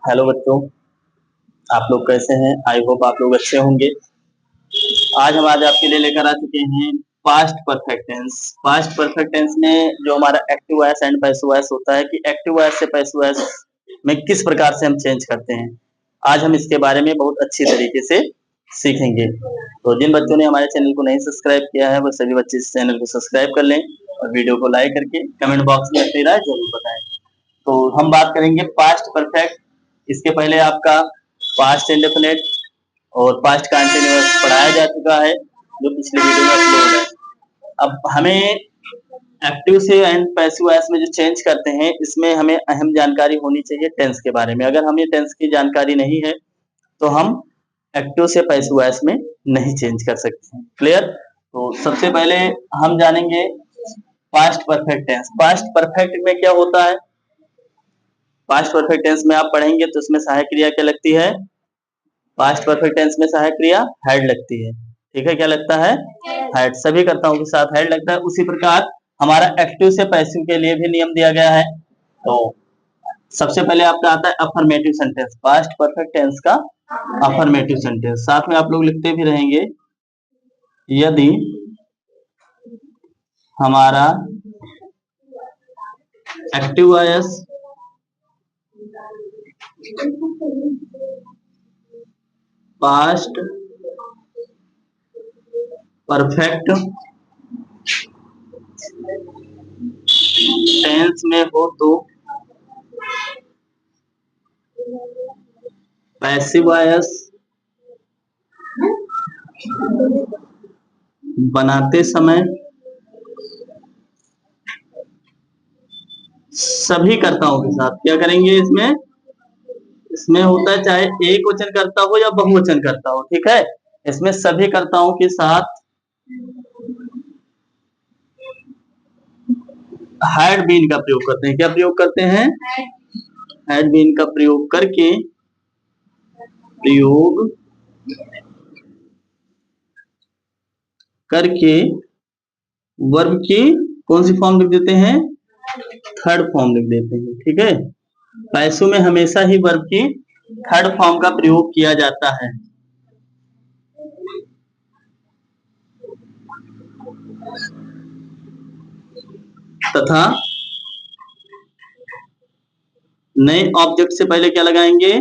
Hello बच्चों, आप लोग कैसे हैं? आई होप आप लोग अच्छे होंगे। आज आपके लिए लेकर आ चुके हैं past perfect tense. Past perfect tense में जो हमारा active voice and passive voice होता है कि एक्टिव वॉइस से पैसिव वॉइस में किस प्रकार से हम चेंज करते हैं, आज हम इसके बारे में बहुत अच्छी तरीके से सीखेंगे। तो जिन बच्चों ने हमारे चैनल को नहीं सब्सक्राइब किया है वो सभी बच्चे इस चैनल को सब्सक्राइब कर लें और वीडियो को लाइक करके कमेंट बॉक्स में अपनी राय जरूर बताएं। तो हम बात करेंगे पास्ट परफेक्ट। इसके पहले आपका पास्ट इंडेफिनिट और पास्ट कंटीन्यूअस पढ़ाया जा चुका है जो पिछले वीडियो में अपलोड है। अब हमें एक्टिव से एंड पैसिव वॉइस में जो चेंज करते हैं इसमें हमें अहम जानकारी होनी चाहिए टेंस के बारे में। अगर हमें टेंस की जानकारी नहीं है तो हम एक्टिव से पैसिव वॉइस में नहीं चेंज कर सकते हैं। क्लियर? तो सबसे पहले हम जानेंगे past perfect tense. Past perfect में क्या होता है? पास्ट परफेक्ट टेंस में आप पढ़ेंगे तो उसमें सहायक क्रिया क्या लगती है? पास्ट परफेक्ट टेंस में सहायक क्रिया हैड लगती है। ठीक है, क्या लगता है? हैड। सभी कर्ताओं के साथ हैड लगता है। उसी प्रकार हमारा एक्टिव से पैसिव के लिए भी नियम दिया गया है। तो सबसे पहले आपका आता है affirmative sentence. Past perfect tense का अफर्मेटिव सेंटेंस साथ में आप लोग लिखते भी रहेंगे। यदि हमारा active voice past perfect tense में हो तो पैसिव वॉइस बनाते समय सभी कर्ताओं के साथ क्या करेंगे? इसमें होता है चाहे एक वचन कर्ता हो या बहुवचन कर्ता हो। ठीक है, इसमें सभी कर्ताओं के साथ हैड बीन का प्रयोग करते हैं। क्या प्रयोग करते हैं? हैड बीन का प्रयोग करके वर्ब की कौन सी फॉर्म लिख देते हैं? थर्ड फॉर्म लिख देते हैं। ठीक है, पैसिव में हमेशा ही वर्ब की थर्ड फॉर्म का प्रयोग किया जाता है। तथा नए ऑब्जेक्ट से पहले क्या लगाएंगे?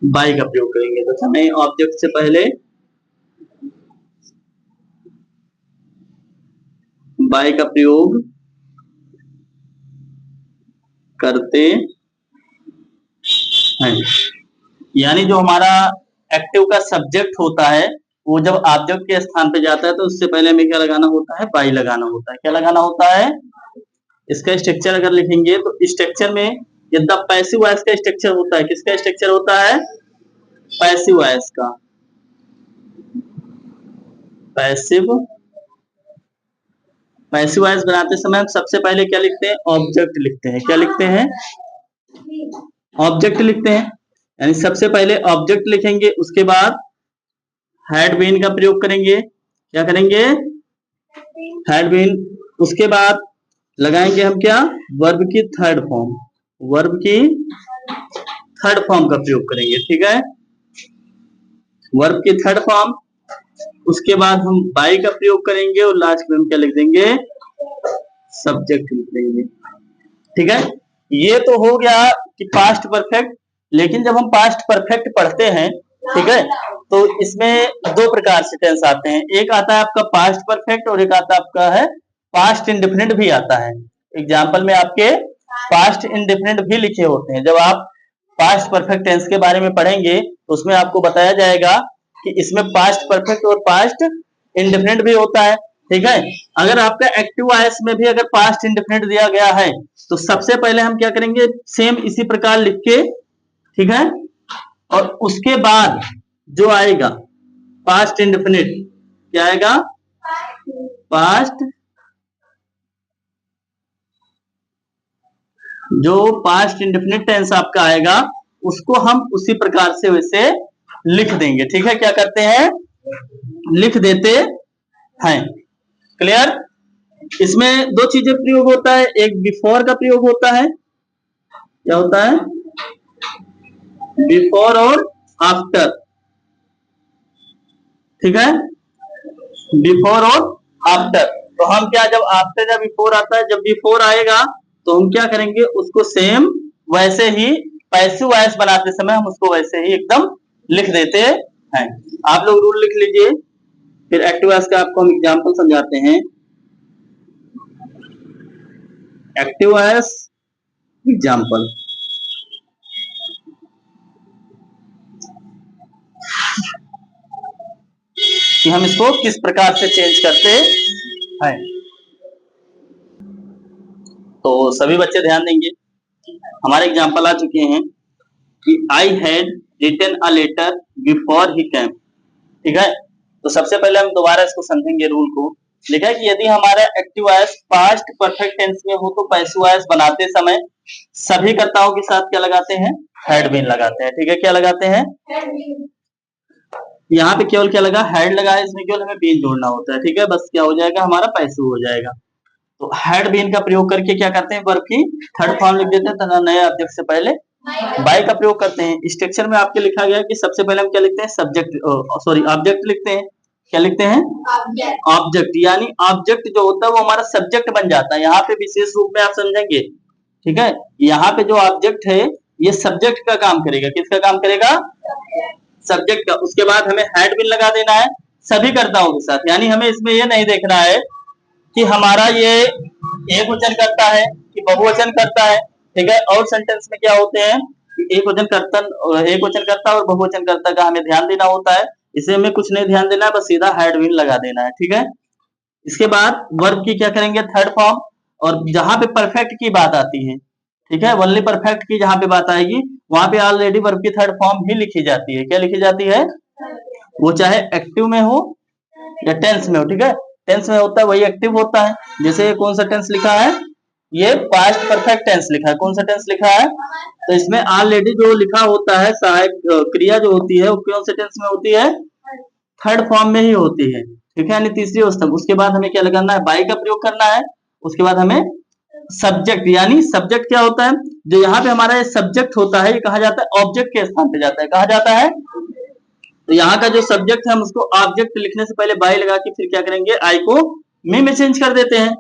बाय का प्रयोग करेंगे। तथा नए ऑब्जेक्ट से पहले बाय का प्रयोग करते हैं। यानी जो हमारा एक्टिव का सब्जेक्ट होता है वो जब ऑब्जेक्ट के स्थान पे जाता है तो उससे पहले हमें क्या लगाना होता है? बाय लगाना होता है। क्या लगाना होता है? इसका स्ट्रक्चर अगर लिखेंगे तो स्ट्रक्चर में यदि पैसिव वॉइस का स्ट्रक्चर होता है, किसका स्ट्रक्चर होता है? पैसिव वॉइस का। पैसिव वॉइस बनाते समय हम सबसे पहले क्या लिखते हैं? ऑब्जेक्ट लिखते हैं। क्या लिखते हैं? ऑब्जेक्ट लिखते हैं। यानी सबसे पहले ऑब्जेक्ट लिखेंगे, उसके बाद हैड बीन का प्रयोग करेंगे। क्या करेंगे? Had been. उसके बाद लगाएंगे हम क्या? वर्ब की थर्ड फॉर्म। वर्ब की थर्ड फॉर्म का प्रयोग करेंगे। ठीक है, वर्ब की थर्ड फॉर्म। उसके बाद हम बाय का प्रयोग करेंगे और लास्ट में हम क्या लिख देंगे? सब्जेक्ट लिख देंगे। ठीक है, ये तो हो गया कि पास्ट परफेक्ट। लेकिन जब हम पास्ट परफेक्ट पढ़ते हैं, ठीक है, तो इसमें दो प्रकार से टेंस आते हैं। एक आता है आपका पास्ट परफेक्ट और एक आता है आपका है पास्ट इंडेफिनिट भी आता है। एग्जाम्पल में आपके पास्ट इंडेफिनिट भी लिखे होते हैं। जब आप पास्ट परफेक्ट टेंस के बारे में पढ़ेंगे तो उसमें आपको बताया जाएगा कि इसमें पास्ट परफेक्ट और पास्ट इंडेफिनिट भी होता है। ठीक है, अगर आपका एक्टिव वॉइस में भी अगर पास्ट इंडेफिनिट दिया गया है तो सबसे पहले हम क्या करेंगे? सेम इसी प्रकार लिख के, ठीक है, और उसके बाद जो आएगा पास्ट इंडेफिनिट, क्या आएगा? पास्ट, जो पास्ट इंडेफिनिट टेंस आपका आएगा उसको हम उसी प्रकार से वैसे लिख देंगे। ठीक है, क्या करते हैं? लिख देते हैं। क्लियर? इसमें दो चीजें प्रयोग होता है, एक बिफोर का प्रयोग होता है, क्या होता है, बिफोर और आफ्टर, ठीक है, बिफोर और आफ्टर। तो हम क्या, जब आफ्टर या बिफोर आता है, जब बिफोर आएगा तो हम क्या करेंगे, उसको सेम वैसे ही पैसिव वॉइस बनाते समय हम उसको वैसे ही एकदम लिख देते हैं। आप लोग रूल लिख लीजिए, फिर एक्टिव वॉइस का आपको हम एग्जांपल समझाते हैं। एक्टिव वॉइस एग्जांपल, कि हम इसको किस प्रकार से चेंज करते हैं। तो सभी बच्चे ध्यान देंगे, हमारे एग्जांपल आ चुके हैं कि I had written a letter before he came, ठीक है। तो सबसे पहले हम दोबारा इसको समझेंगे रूल को। लिखा है कि यदि हमारा active voice past perfect tense में हो तो पैसिव वॉइस बनाते समय सभी कर्ताओं के साथ क्या लगाते हैं, हैड बीन लगाते हैं, ठीक है। क्या लगाते हैं, यहाँ पे केवल क्या लगा, हेड लगा है, इसमें केवल हमें बीन जोड़ना होता है, ठीक है। बस क्या हो जाएगा, हमारा पैसिव हो जाएगा। तो हेड बीन का प्रयोग करके क्या करते हैं, वर्ब की थर्ड फॉर्म लिख देते हैं तथा नए ऑब्जेक्ट से पहले बाय का प्रयोग करते हैं। स्ट्रक्चर में आपके लिखा गया है कि सबसे पहले हम क्या लिखते हैं, सब्जेक्ट, सॉरी ऑब्जेक्ट लिखते हैं। क्या लिखते हैं, ऑब्जेक्ट, यानी ऑब्जेक्ट जो होता है वो हमारा सब्जेक्ट बन जाता है। यहाँ पे विशेष रूप में आप समझेंगे, ठीक है। यहाँ पे जो ऑब्जेक्ट है ये सब्जेक्ट का काम करेगा, किसका काम करेगा, सब्जेक्ट का। उसके बाद हमें हेड बिन लगा देना है सभी कर्ताओं के साथ, यानी हमें इसमें ये नहीं देखना है कि हमारा ये एक वचन करता है कि बहुवचन करता है, ठीक है। और सेंटेंस में क्या होते हैं, एक वचन करता और बहुवचन करता का हमें ध्यान देना होता है। इसे हमें कुछ नहीं ध्यान देना है, बस सीधा हेड विन लगा देना है, ठीक है। इसके बाद वर्ब की क्या करेंगे, थर्ड फॉर्म, और जहां पे परफेक्ट की बात आती है, ठीक है, ओनली परफेक्ट की जहां पे बात आएगी वहां पे ऑलरेडी वर्ब की थर्ड फॉर्म भी लिखी जाती है। क्या लिखी जाती है, वो चाहे एक्टिव में हो या टेंस में हो, ठीक है। टेंस में होता है वही एक्टिव होता है। जैसे कौन सा टेंस लिखा है, ये पास्ट परफेक्ट टेंस लिखा है। कौन सा टेंस लिखा है, तो इसमें ऑलरेडी जो लिखा होता है सहायक क्रिया जो होती है वो कौन से टेंस में होती है, थर्ड फॉर्म में ही होती है, ठीक है, यानी तीसरी अवस्था। उसके बाद हमें क्या लगाना है, बाई का प्रयोग करना है। उसके बाद हमें सब्जेक्ट, यानी सब्जेक्ट क्या होता है, जो यहाँ पे हमारा सब्जेक्ट होता है ये कहा जाता है ऑब्जेक्ट के स्थान पे जाता है, कहा जाता है। तो यहाँ का जो सब्जेक्ट है हम उसको ऑब्जेक्ट लिखने से पहले बाई लगा के फिर क्या करेंगे, आई को मी में चेंज कर देते हैं।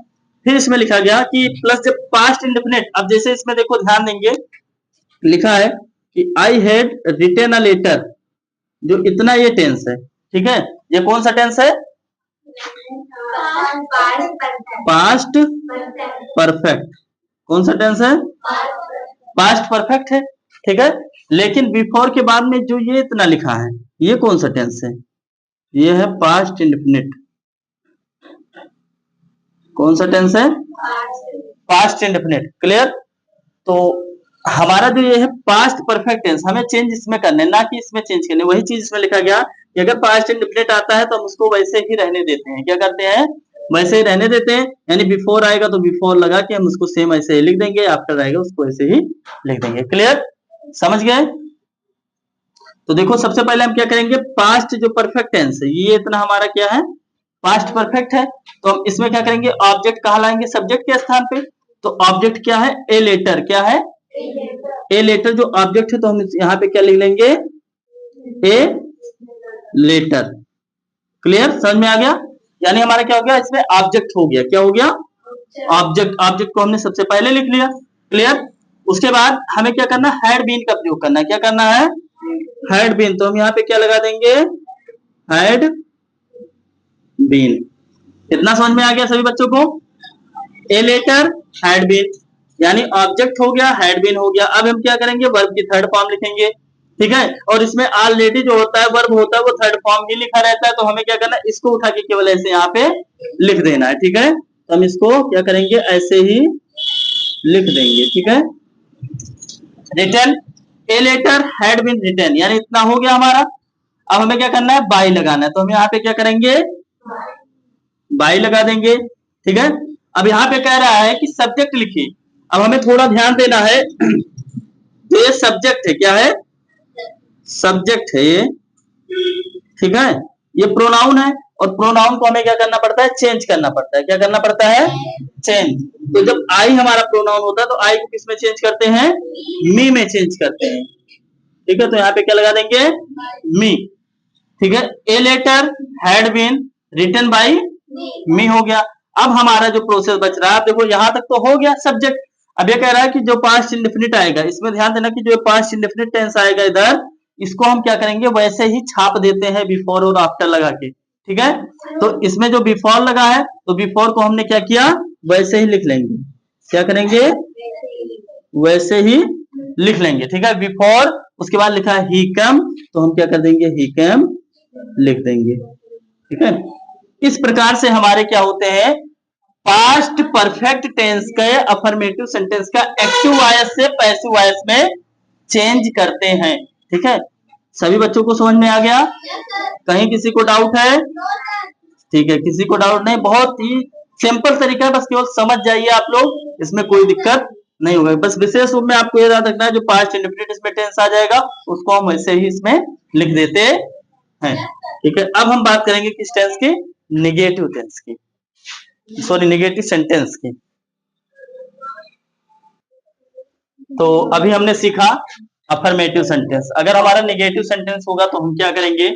फिर इसमें लिखा गया कि प्लस जब पास्ट इंडेफिनिट, अब जैसे इसमें देखो ध्यान देंगे, लिखा है कि I had written a letter, जो इतना ये टेंस है, ठीक है। ये कौन सा टेंस है, पास्ट परफेक्ट। कौन सा टेंस है, पास्ट परफेक्ट है, ठीक है। लेकिन बिफोर के बाद में जो ये इतना लिखा है ये कौन सा टेंस है, ये है पास्ट इंडेफिनिट। कौन सा टेंस है, पास्ट इंडेफिनिट, क्लियर। तो हमारा जो ये है पास्ट परफेक्ट टेंस, हमें चेंज इसमें करने, ना कि इसमें चेंज करने। वही चीज इसमें लिखा गया कि अगर पास्ट इंडेफिनिट आता है तो हम उसको वैसे ही रहने देते हैं। क्या करते हैं, वैसे ही रहने देते हैं, यानी बिफोर आएगा तो बिफोर लगा के हम उसको सेम ऐसे ही लिख देंगे, आफ्टर आएगा उसको ऐसे ही लिख देंगे, क्लियर, समझ गए। तो देखो सबसे पहले हम क्या करेंगे, पास्ट जो परफेक्ट टेंस है ये इतना हमारा क्या है, पास्ट परफेक्ट है। तो हम इसमें क्या करेंगे, ऑब्जेक्ट कहाँ लाएंगे, सब्जेक्ट के स्थान पे। तो ऑब्जेक्ट क्या है, ए लेटर, क्या है, ए लेटर जो ऑब्जेक्ट है, तो हम यहाँ पे क्या लिख लेंगे, ए लेटर, क्लियर, समझ में आ गया। यानी हमारा क्या हो गया, इसमें ऑब्जेक्ट हो गया, क्या हो गया, ऑब्जेक्ट। ऑब्जेक्ट को हमने सबसे पहले लिख लिया, क्लियर। उसके बाद हमें क्या करना है, हैड बीन का प्रयोग करना है। क्या करना है, हैड बीन। तो हम यहाँ पे क्या लगा देंगे, हैड बीन। इतना समझ में आ गया सभी बच्चों को, ए लेटर हैड बीन, यानी ऑब्जेक्ट हो गया, हैड बीन हो गया। अब हम क्या करेंगे, वर्ब की थर्ड फॉर्म लिखेंगे, ठीक है। और इसमें ऑलरेडी जो होता है वर्ब होता है वो थर्ड फॉर्म ही लिखा रहता है। तो हमें क्या करना है, इसको उठा के केवल ऐसे यहाँ पे लिख देना है, ठीक है। तो हम इसको क्या करेंगे, ऐसे ही लिख देंगे, ठीक है। Written a letter had been written, यानी इतना हो गया हमारा। अब हमें क्या करना है, बाई लगाना है। तो हम यहाँ पे क्या करेंगे, बाई लगा देंगे, ठीक है। अब यहाँ पे कह रहा है कि सब्जेक्ट लिखिए। अब हमें थोड़ा ध्यान देना है, तो ये सब्जेक्ट है, क्या है, सब्जेक्ट है ये, ठीक है। ये प्रोनाउन है, और प्रोनाउन को हमें क्या करना पड़ता है, चेंज करना पड़ता है। क्या करना पड़ता है, चेंज। तो जब आई हमारा प्रोनाउन होता है तो आई को किस में चेंज करते हैं, मी में चेंज करते हैं। ठीक है, तो यहाँ पे क्या लगा देंगे, मी। ठीक है, a letter had been written by me हो गया। अब हमारा जो प्रोसेस बच रहा है, देखो यहां तक तो हो गया सब्जेक्ट। अब ये कह रहा है कि जो पास्ट इंडेफिनिट आएगा, इसमें ध्यान देना कि जो पास्ट इंडेफिनिट टेंस आएगा इधर, इसको हम क्या करेंगे, वैसे ही छाप देते हैं बिफोर और आफ्टर लगा के। ठीक है, तो इसमें जो बिफोर लगा है, तो बिफोर को हमने क्या किया, वैसे ही लिख लेंगे। क्या करेंगे, वैसे ही लिख लेंगे। ठीक है, बिफोर, उसके बाद लिखा है ही कम, तो हम क्या कर देंगे, ही कम लिख देंगे। ठीक है, इस प्रकार से हमारे क्या होते हैं, पास्ट परफेक्ट टेंस के अफर्मेटिव सेंटेंस का एक्टिव वॉइस से पैसिव वॉइस में चेंज करते हैं। ठीक है, सभी बच्चों को समझ में आ गया, कहीं किसी को डाउट है? ठीक है, किसी को डाउट नहीं, बहुत ही सिंपल तरीका है, बस केवल समझ जाइए आप लोग, इसमें कोई दिक्कत नहीं होगा। बस विशेष रूप में आपको ये याद रखना है, जो पास्ट इंडेफिनिट इसमें टेंस आ जाएगा उसको हम वैसे ही इसमें लिख देते हैं। ठीक है, अब हम बात करेंगे किस टेंस की, निगेटिव टेंस की, सॉरी निगेटिव सेंटेंस की। तो अभी हमने सीखा अफर्मेटिव सेंटेंस। अगर हमारा निगेटिव सेंटेंस होगा तो हम क्या करेंगे,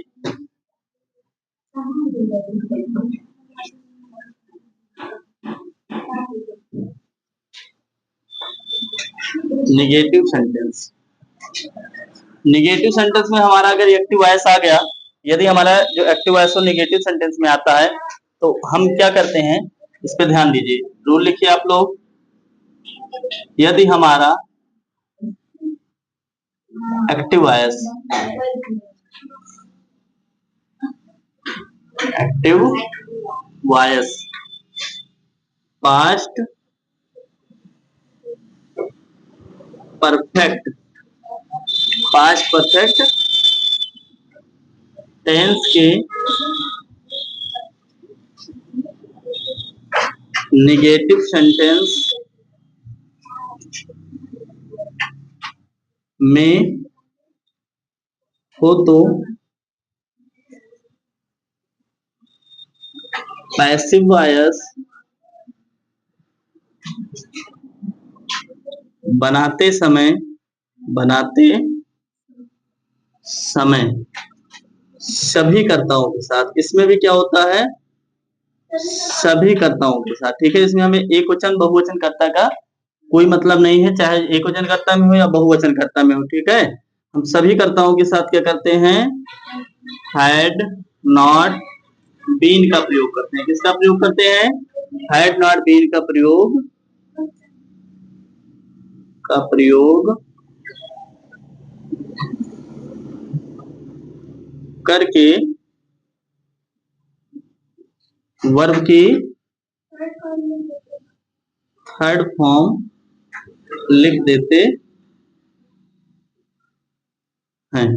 निगेटिव सेंटेंस, निगेटिव सेंटेंस में हमारा अगर एक्टिव वॉइस आ गया, यदि हमारा जो एक्टिव वॉइस हो निगेटिव सेंटेंस में आता है, तो हम क्या करते हैं, इस पे ध्यान दीजिए। रूल लिखिए आप लोग, यदि हमारा active voice, active voice past perfect, past perfect tense के निगेटिव सेंटेंस में हो तो पैसिव वॉइस बनाते समय सभी कर्ताओं के साथ, इसमें भी क्या होता है, सभी कर्ताओं के साथ। ठीक है, इसमें हमें एक वचन बहुवचन कर्ता का कोई मतलब नहीं है, चाहे एक वचन कर्ता में हो या बहुवचन कर्ता में हो। ठीक है, हम सभी कर्ताओं के साथ क्या करते हैं, हैड नॉट बीन का प्रयोग करते हैं। किसका प्रयोग करते हैं, हैड नॉट बीन का प्रयोग करके वर्ब की थर्ड फॉर्म लिख देते हैं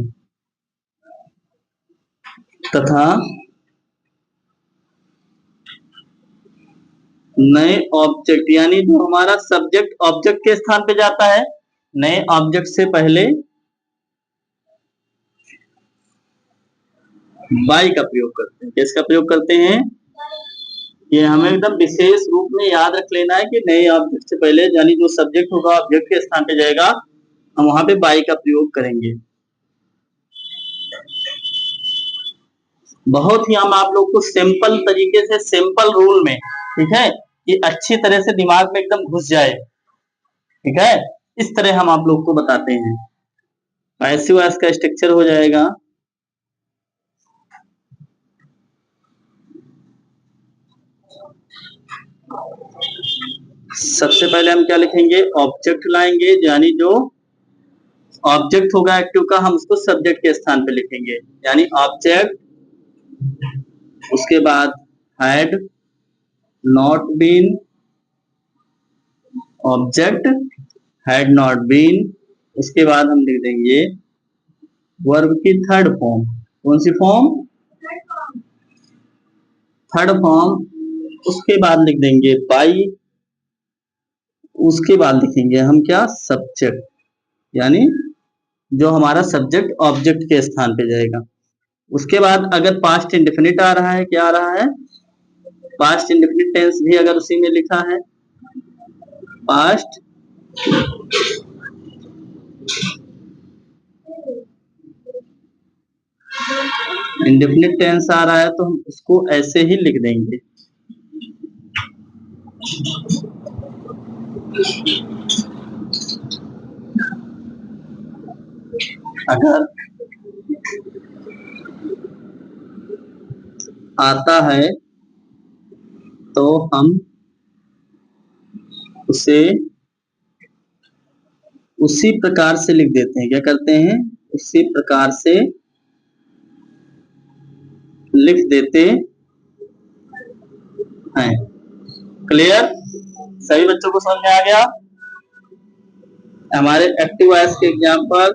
तथा नए ऑब्जेक्ट, यानी जो हमारा सब्जेक्ट ऑब्जेक्ट के स्थान पे जाता है, नए ऑब्जेक्ट से पहले बाई का प्रयोग करते हैं। किसका प्रयोग करते हैं, ये हमें एकदम विशेष रूप में याद रख लेना है कि नए ऑब्जेक्ट से पहले, यानी जो सब्जेक्ट होगा ऑब्जेक्ट के स्थान पे जाएगा, हम वहां पे बाई का प्रयोग करेंगे। बहुत ही हम आप लोग को सिंपल तरीके से, सिंपल रूल में, ठीक है, ये अच्छी तरह से दिमाग में एकदम घुस जाए। ठीक है, इस तरह हम आप लोग को बताते हैं। पैसिव वॉइस का स्ट्रक्चर हो जाएगा, सबसे पहले हम क्या लिखेंगे, ऑब्जेक्ट लाएंगे, यानी जो ऑब्जेक्ट होगा एक्टिव का, हम उसको सब्जेक्ट के स्थान पे लिखेंगे, यानी ऑब्जेक्ट, उसके बाद had not been, object had not been, उसके बाद हम लिख देंगे वर्ब की थर्ड फॉर्म। कौन सी फॉर्म, थर्ड फॉर्म। उसके बाद लिख देंगे बाई, उसके बाद लिखेंगे हम क्या, सब्जेक्ट, यानी जो हमारा सब्जेक्ट ऑब्जेक्ट के स्थान पे जाएगा। उसके बाद अगर पास्ट इंडेफिनिट आ रहा है, क्या आ रहा है, पास्ट इंडेफिनिट टेंस भी अगर उसी में लिखा है, पास्ट इंडेफिनिट टेंस आ रहा है तो हम उसको ऐसे ही लिख देंगे। अगर आता है तो हम उसे उसी प्रकार से लिख देते हैं, क्या करते हैं, उसी प्रकार से लिख देते हैं। क्लियर, सभी बच्चों को समझ में आ गया। हमारे एक्टिव वॉइस के एग्जाम्पल,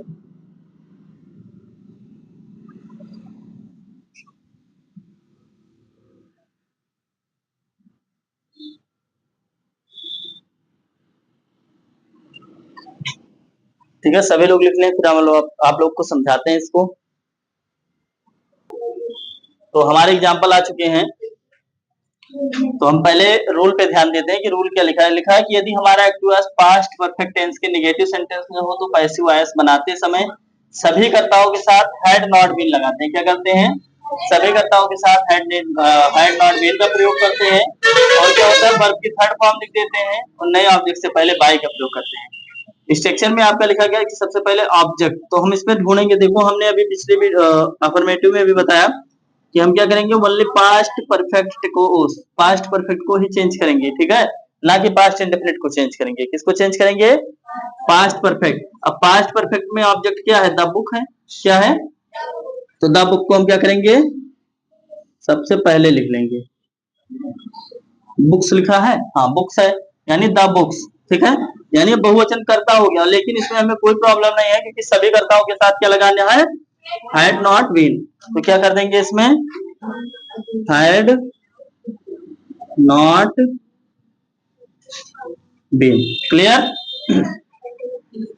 ठीक है, सभी लोग लिख लें, फिर हम लोग आप लोग को समझाते हैं इसको। तो हमारे एग्जाम्पल आ चुके हैं, तो हम पहले रूल पे ध्यान देते हैं कि रूल क्या लिखा है। लिखा है कि यदि हमारा active voice past perfect tense के नेगेटिव सेंटेंस में हो तो पैसिव वॉइस बनाते समय सभी कर्ताओं के साथ हैड नॉट बीन लगाते हैं। क्या करते हैं, सभी कर्ताओं के साथ हैड नॉट बीन का प्रयोग करते हैं। और क्या होता है, वर्ब की थर्ड फॉर्म लिख देते हैं और नए ऑब्जेक्ट से पहले बाय का प्रयोग करते हैं। इस सेक्शन में आपका लिखा गया है कि सबसे पहले ऑब्जेक्ट, तो हम इसमें ढूंढेंगे। देखो हमने अभी पिछले भी अफर्मेटिव में भी बताया कि हम क्या करेंगे, ओनली पास्ट परफेक्ट को, पास्ट परफेक्ट को ही चेंज करेंगे, ठीक है, ना कि पास्ट इंडेफिनिट को चेंज करेंगे। किसको चेंज करेंगे, पास्ट परफेक्ट। अब पास्ट परफेक्ट में ऑब्जेक्ट क्या है, द बुक है, क्या है, तो द बुक को हम क्या करेंगे, सबसे पहले लिख लेंगे। बुक्स लिखा है, हाँ बुक्स है, यानी द बुक्स, ठीक है, यानी बहुवचन कर्ता हो गया। लेकिन इसमें हमें कोई प्रॉब्लम नहीं है क्योंकि सभी कर्ताओं के साथ क्या लगाना है, हैड नॉट बीन। तो क्या कर देंगे इसमें, हैड नॉट बीन। क्लियर,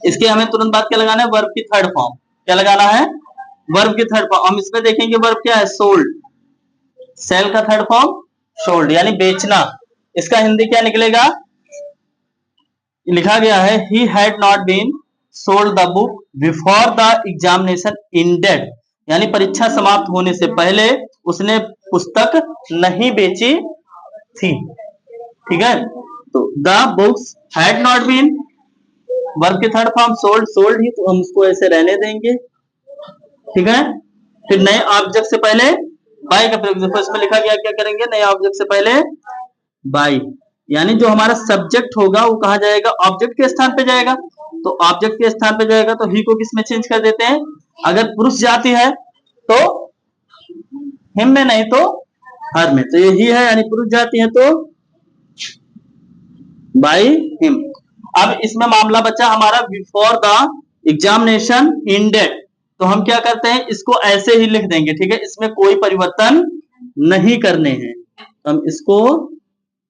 इसके हमें तुरंत बाद क्या लगाना है, वर्ब की थर्ड फॉर्म। क्या लगाना है, वर्ब की थर्ड फॉर्म। हम इसमें देखेंगे वर्ब क्या है, सोल्ड, सेल का थर्ड फॉर्म सोल्ड, यानी बेचना। इसका हिंदी क्या निकलेगा, लिखा गया है ही had not been sold the book before the examination ended, यानी परीक्षा समाप्त होने से पहले उसने पुस्तक नहीं बेची थी, ठीक है। तो the books had not been, verb की थर्ड फॉर्म सोल्ड, सोल्ड ही, तो हम उसको ऐसे रहने देंगे, ठीक है। फिर नए ऑब्जेक्ट से पहले बाय का प्रयोग, देखो इसमें लिखा गया क्या करेंगे, नए ऑब्जेक्ट से पहले बाय, यानी जो हमारा सब्जेक्ट होगा वो कहा जाएगा, ऑब्जेक्ट के स्थान पे जाएगा। तो ऑब्जेक्ट के स्थान पे जाएगा तो ही को किस में चेंज कर देते हैं, अगर पुरुष जाति है तो हिम में, नहीं तो हर में। तो ये ही है, यानी पुरुष जाति है तो बाय हिम। अब इसमें मामला बचा हमारा बिफोर द एग्जामिनेशन इंडेड, तो हम क्या करते हैं, इसको ऐसे ही लिख देंगे, ठीक है, इसमें कोई परिवर्तन नहीं करने हैं। तो हम इसको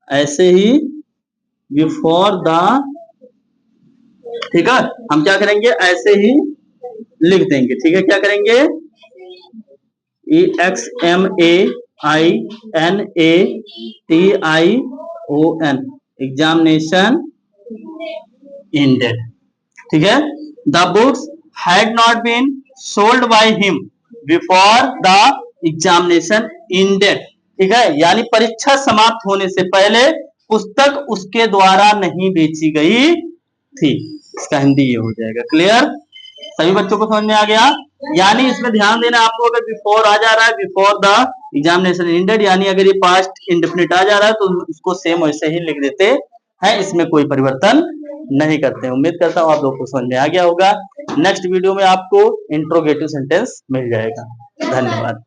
ऐसे ही बिफोर द, ठीक है, हम क्या करेंगे, ऐसे ही लिख देंगे, ठीक है। क्या करेंगे, EXAMINATION, एग्जामिनेशन इंडेड, ठीक है। The books had not been sold by him before the examination ended, ठीक है, यानी परीक्षा समाप्त होने से पहले पुस्तक उसके द्वारा नहीं बेची गई थी। इसका हिंदी ये हो जाएगा। क्लियर, सभी बच्चों को समझ में आ गया। यानी इसमें ध्यान देना आपको, अगर बिफोर आ जा रहा है, बिफोर द एग्जामिनेशन इंडेड, यानी अगर ये पास्ट इंडेफिनिट आ जा रहा है तो उसको सेम वैसे ही लिख देते हैं, इसमें कोई परिवर्तन नहीं करते हैं। उम्मीद करता हूं आप लोग को समझ में आ गया होगा। नेक्स्ट वीडियो में आपको इंट्रोगेटिव सेंटेंस मिल जाएगा। धन्यवाद।